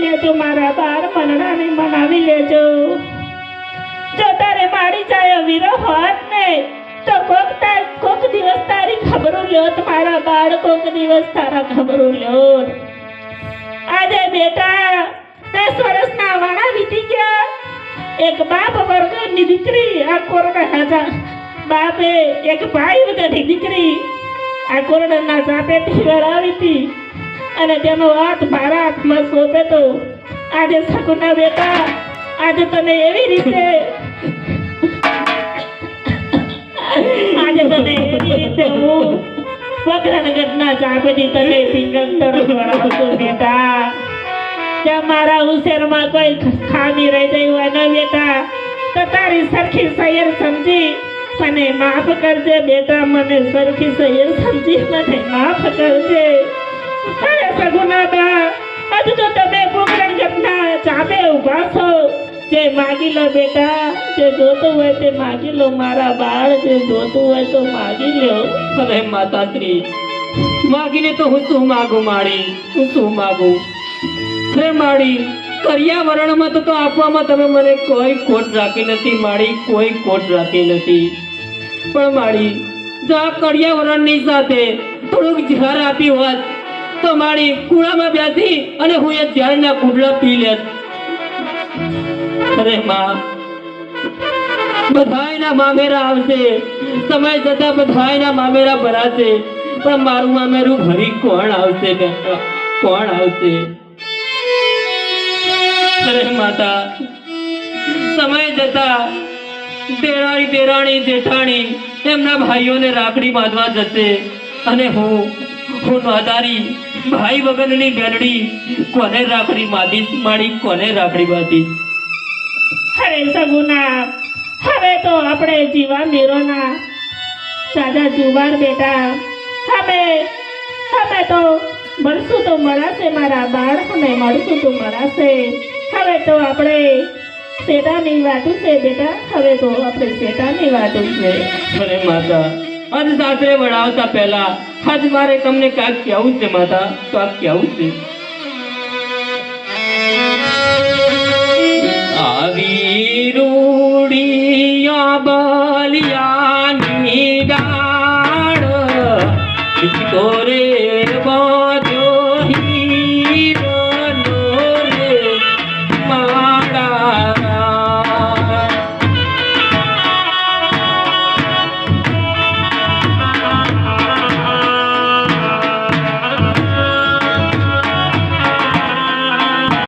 લેજો મારા બાર મનડાને મનાવી લેજો જો તારે મારી જાય વીરો હોત ને તો કોક દિવસ તારી ખબરો લ્યો મારા બાળ કોક દિવસ તારા ખબરો લ્યો આજે બેટા 10 વર્ષના વાણા વીતી ગયા એક બાપ વર્ગની દીકરી આ કોરોના હાજા બાપે એક ભાઈ વગરની દીકરી આ કોરોનાના ચાપેથી વેળાવી હતી અને તેનો હાથ મારા હાથમાં સોંપે તો આજે સગુના બેટા આજે તને એવી રીતે હું વગરનગરના ચાપેથી તને પિંગલ વળાવતો બેટા જ્યાં મારા ઉછેરમાં કોઈ ખામી રહી ગઈ હોય ને બેટા તો તારી સરખી સૈયર સમજી મને માફ કરજે બેટા મને સરખી સૈયર સમજી મને માફ કરજે અરે સગુના બા હજુ તો તમે વગરનગરના ચાપે ઊભા છો જે માગી લો બેટા જે જોતું હોય તે માગી લો મારા બાળ જે જોતું હોય તો માગી લો અરે માતાશ્રી માગીને તો હું શું માગું માળી હું શું માગું અરે માળી કરિયાવરણમાં તો આપવામાં તમે મને કોઈ ખોટ રાખી નથી માળી કોઈ ખોટ રાખી નથી પણ માળી જો આ કરિયાવરણની સાથે થોડુંક ઝાર આપી હોત તો માળી કુડામાં બેસી અને હું એ ઝારના કુડલા પી લેત અરે માં બધાયના મામેરા આવશે સમય જતા બધાયના મામેરા ભરાશે પણ મારું મામેરું ભરી કોણ આવશે બેટા કોણ આવશે અરે માતા સમય જતા દેરાણી જેઠાણી એમના ભાઈઓને રાખડી બાંધવા જશે અને હું નાદારી ભાઈ વગરની બેનડી કોને રાખડી બાંધીશ મારી કોને રાખડી બાંધીશ અરે સગુના હવે તો આપણે જીવા મેરોના સાદા જુવાર બેટા હવે તો મળશું તો મળાશે મારા બાળકને મળશું તો મળાશે હવે તો આપણે શેઠાની વાતું છે બેટા હવે તો આપણે શેઠાની વાતું છે અરે માતા આજ સાસરે વળાવતા પહેલા આજ મારે તમને કાંઈક કહેવું છે માતા કાંઈક કહેવું છે